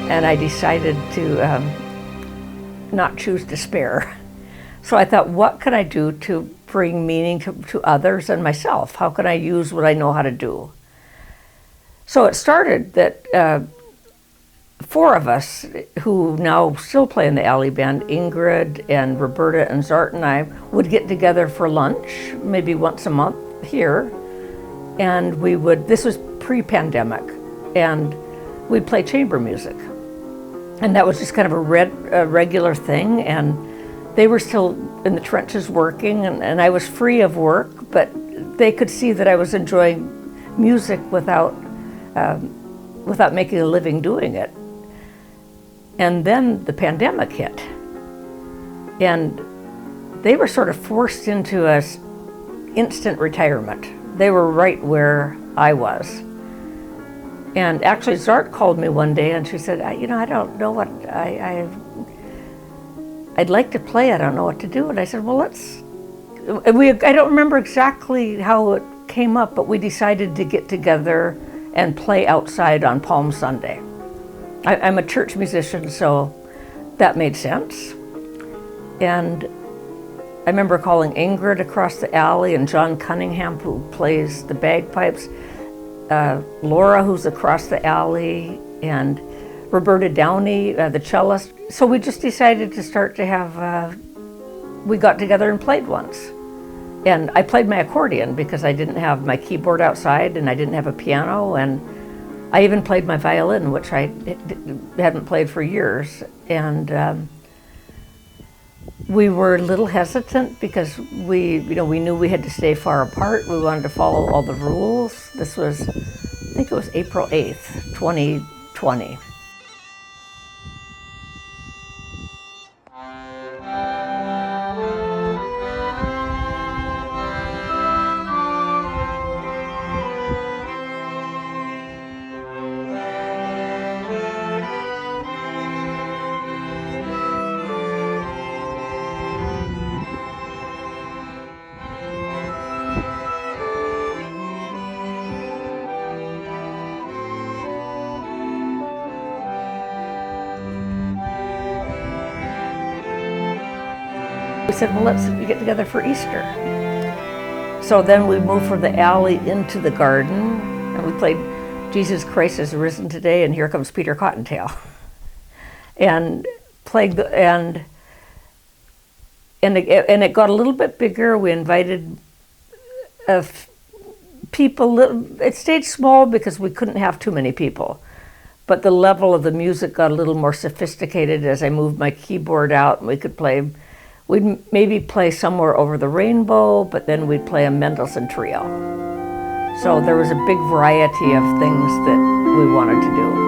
and I decided to not choose despair. So I thought, what can I do to bring meaning to others and myself? How can I use what I know how to do? So it started that four of us who now still play in the Alley Band, Ingrid and Roberta and Zart and I, would get together for lunch, maybe once a month here. And this was pre-pandemic, and we'd play chamber music. And that was just kind of a regular thing. And they were still in the trenches working, and I was free of work, but they could see that I was enjoying music without making a living doing it. And then the pandemic hit, and they were sort of forced into a instant retirement. They were right where I was. And actually Zart called me one day and she said, I don't know what, I'd like to play, I don't know what to do. And I said, well, I don't remember exactly how it came up, but we decided to get together and play outside on Palm Sunday. I'm a church musician, so that made sense. And I remember calling Ingrid across the alley and John Cunningham, who plays the bagpipes, Laura, who's across the alley, and Roberta Downey, the cellist. So we just decided to start to have, we got together and played once. And I played my accordion because I didn't have my keyboard outside and I didn't have a piano, and I even played my violin, which I hadn't played for years. And we were a little hesitant because we knew we had to stay far apart. We wanted to follow all the rules. This was, I think it was April 8th, 2020. We said, well, let's get together for Easter. So then we moved from the alley into the garden, and we played Jesus Christ is Risen Today, and Here Comes Peter Cottontail. And played, and it got a little bit bigger. We invited people. It stayed small because we couldn't have too many people. But the level of the music got a little more sophisticated as I moved my keyboard out, and we could play. We'd maybe play Somewhere Over the Rainbow, but then we'd play a Mendelssohn trio. So there was a big variety of things that we wanted to do.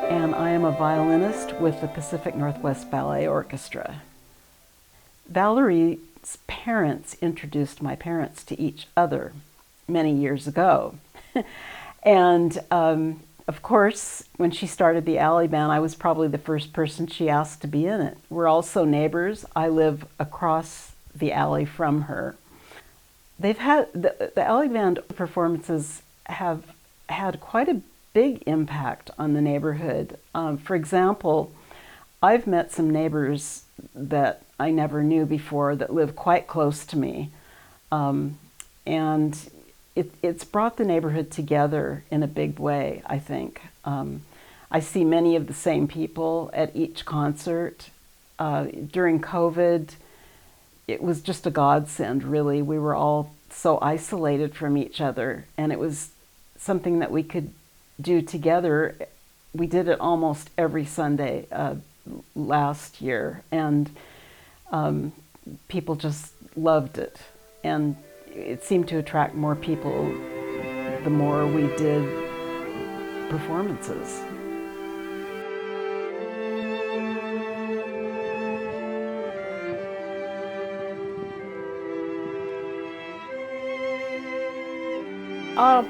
And I am a violinist with the Pacific Northwest Ballet Orchestra. Valerie's parents introduced my parents to each other many years ago. And of course, when she started the Alley Band, I was probably the first person she asked to be in it. We're also neighbors. I live across the alley from her. They've had, the Alley Band performances have had quite a big impact on the neighborhood. For example, I've met some neighbors that I never knew before that live quite close to me. And it's brought the neighborhood together in a big way, I think. I see many of the same people at each concert. During COVID, it was just a godsend, really. We were all so isolated from each other, and it was something that we could do together. We did it almost every Sunday last year, and people just loved it. And it seemed to attract more people the more we did performances.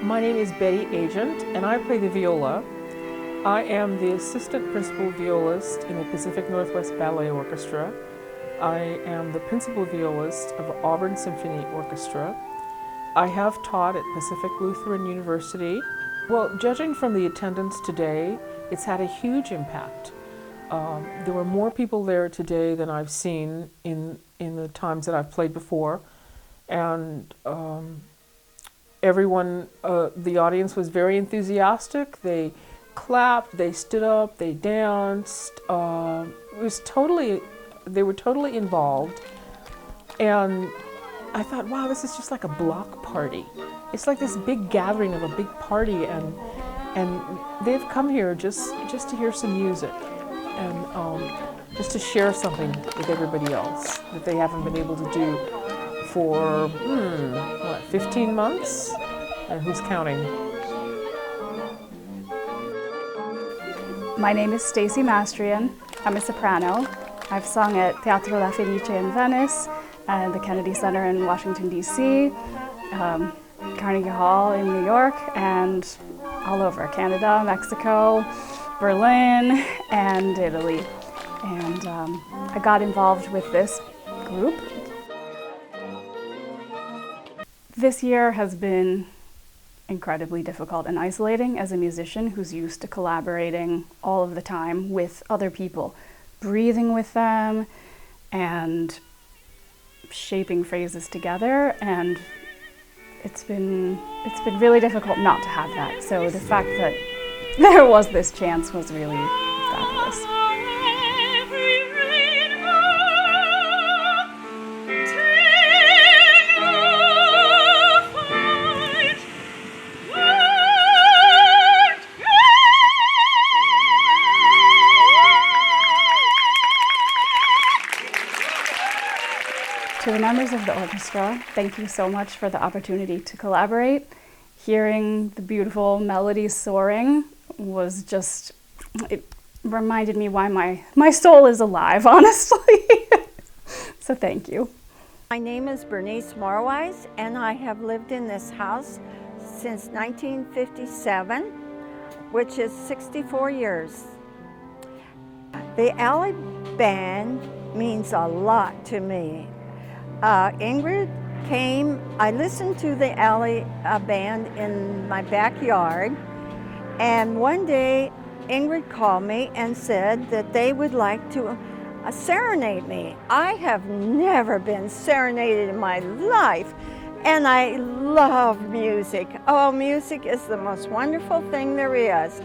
My name is Betty Agent, and I play the viola. I am the assistant principal violist in the Pacific Northwest Ballet Orchestra. I am the principal violist of Auburn Symphony Orchestra. I have taught at Pacific Lutheran University. Well, judging from the attendance today, it's had a huge impact. There were more people there today than I've seen in the times that I've played before. And everyone, the audience was very enthusiastic. They clapped, they stood up, they danced. They were totally involved. And I thought, wow, this is just like a block party. It's like this big gathering of a big party, and they've come here just to hear some music and just to share something with everybody else that they haven't been able to do for 15 months, and who's counting? My name is Stacy Mastrian. I'm a soprano. I've sung at Teatro La Fenice in Venice, and the Kennedy Center in Washington, D.C., Carnegie Hall in New York, and all over Canada, Mexico, Berlin, and Italy. And I got involved with this group. This year has been incredibly difficult and isolating as a musician who's used to collaborating all of the time with other people, breathing with them and shaping phrases together, and it's been really difficult not to have that. So the fact that there was this chance was really fabulous. To the members of the orchestra, thank you so much for the opportunity to collaborate. Hearing the beautiful melodies soaring was just, it reminded me why my soul is alive, honestly. So thank you. My name is Bernice Morwise, and I have lived in this house since 1957, which is 64 years. The Alley Band means a lot to me. Ingrid came, I listened to the Alley Band in my backyard, and one day Ingrid called me and said that they would like to serenade me. I have never been serenaded in my life, and I love music. Oh, music is the most wonderful thing there is.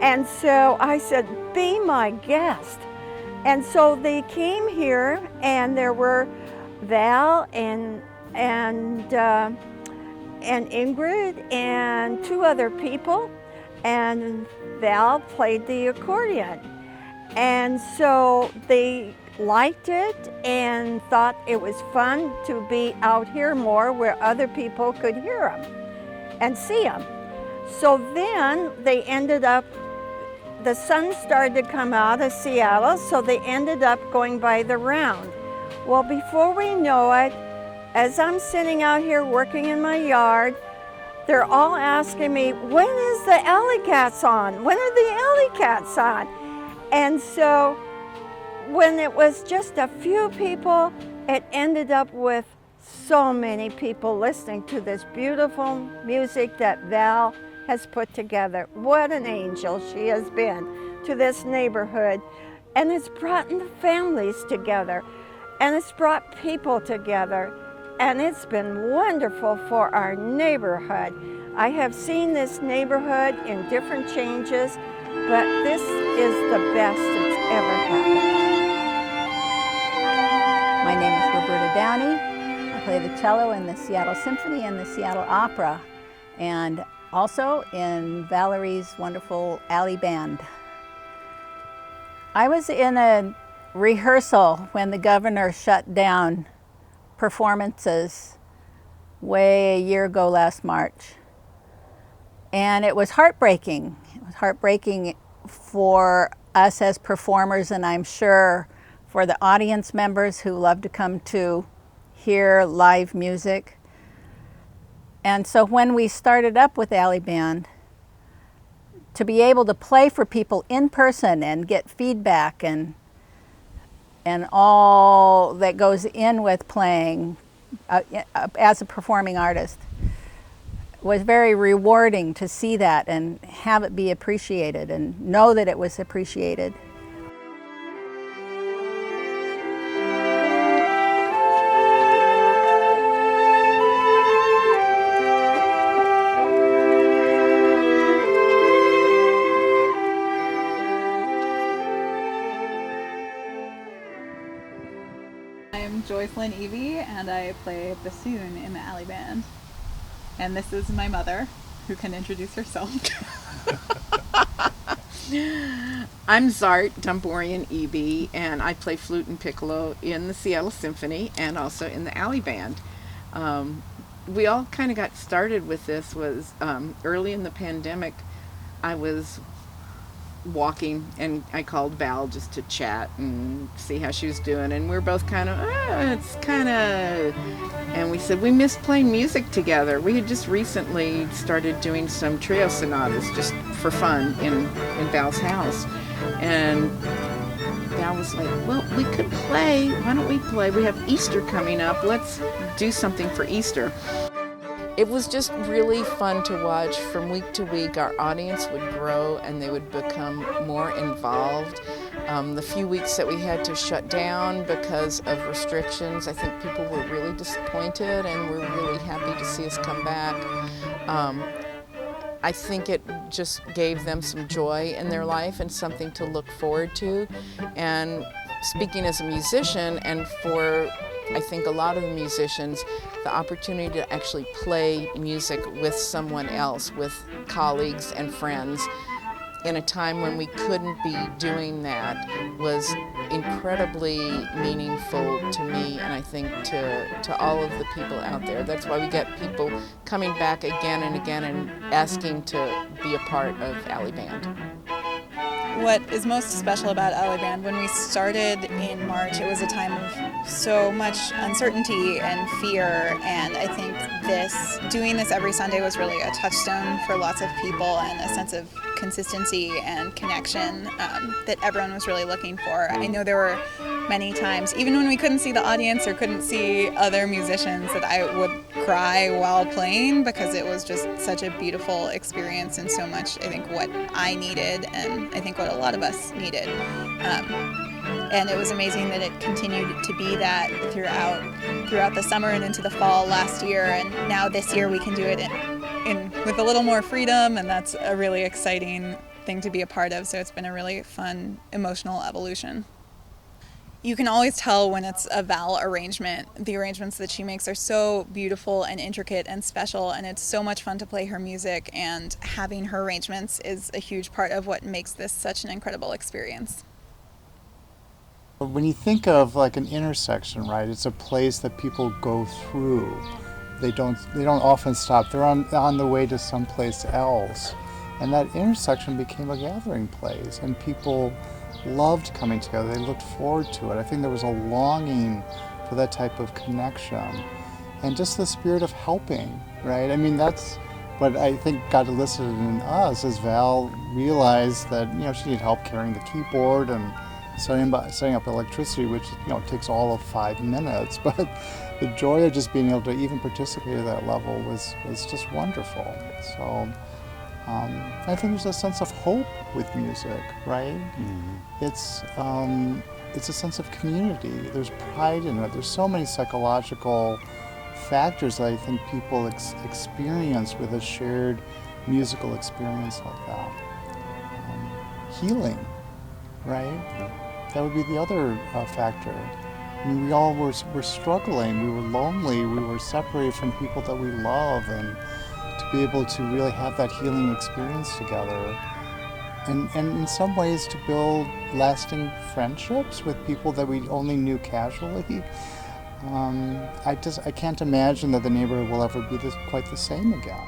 And so I said, be my guest. And so they came here, and there were Val and Ingrid and two other people, and Val played the accordion. And so they liked it and thought it was fun to be out here more where other people could hear them and see them. So then they ended up, the sun started to come out of Seattle, so they ended up going by the Round. Well, before we know it, as I'm sitting out here working in my yard, they're all asking me, when is the Alley Cats on? When are the Alley Cats on? And so when it was just a few people, it ended up with so many people listening to this beautiful music that Val has put together. What an angel she has been to this neighborhood. And it's brought the families together. And it's brought people together, and it's been wonderful for our neighborhood. I have seen this neighborhood in different changes, but this is the best that's ever happened. My name is Roberta Downey. I play the cello in the Seattle Symphony and the Seattle Opera, and also in Valerie's wonderful alley band. I was in a rehearsal when the governor shut down performances way a year ago last March. And it was heartbreaking. It was heartbreaking for us as performers, and I'm sure for the audience members who love to come to hear live music. And so when we started up with Alley Band, to be able to play for people in person and get feedback and all that goes in with playing as a performing artist was very rewarding to see that and have it be appreciated and know that it was appreciated. I'm Joycelyn Evie, and I play bassoon in the Alley Band. And this is my mother, who can introduce herself. I'm Zart Dumborian Eby, and I play flute and piccolo in the Seattle Symphony and also in the Alley Band. We all kind of got started with this was early in the pandemic. I was walking and I called Val just to chat and see how she was doing, and we were both kind of and we said we missed playing music together. We had just recently started doing some trio sonatas just for fun in Val's house, and Val was like, well, we could play, why don't we play, we have Easter coming up, let's do something for Easter. It was just really fun to watch. From week to week, our audience would grow and they would become more involved. The few weeks that we had to shut down because of restrictions, I think people were really disappointed and were really happy to see us come back. I think it just gave them some joy in their life and something to look forward to. And speaking as a musician, and for I think a lot of the musicians, the opportunity to actually play music with someone else, with colleagues and friends, in a time when we couldn't be doing that was incredibly meaningful to me, and I think to all of the people out there. That's why we get people coming back again and again and asking to be a part of Alley Band. What is most special about Alley Band, when we started in March, it was a time of so much uncertainty and fear, and I think doing this every Sunday was really a touchstone for lots of people and a sense of consistency and connection that everyone was really looking for. I know there were many times, even when we couldn't see the audience or couldn't see other musicians, that I would cry while playing because it was just such a beautiful experience and so much, I think, what I needed and I think what a lot of us needed. And it was amazing that it continued to be that throughout the summer and into the fall last year, and now this year we can do it with a little more freedom, and that's a really exciting thing to be a part of. So it's been a really fun emotional evolution. You can always tell when it's a Val arrangement. The arrangements that she makes are so beautiful and intricate and special, and it's so much fun to play her music, and having her arrangements is a huge part of what makes this such an incredible experience. When you think of like an intersection, right, it's a place that people go through. They don't often stop. They're on the way to someplace else. And that intersection became a gathering place, and people loved coming together. They looked forward to it. I think there was a longing for that type of connection and just the spirit of helping, right? I mean, that's what I think got elicited in us as Val realized that, she needed help carrying the keyboard and setting up electricity, which, takes all of 5 minutes. But the joy of just being able to even participate at that level was just wonderful. So I think there's a sense of hope with music, right? Mm-hmm. It's a sense of community. There's pride in it. There's so many psychological factors that I think people experience with a shared musical experience like that. Healing, right? That would be the other factor. I mean, we all were struggling. We were lonely. We were separated from people that we love, and to to be able to really have that healing experience together. And in some ways to build lasting friendships with people that we only knew casually. I can't imagine that the neighborhood will ever be quite the same again.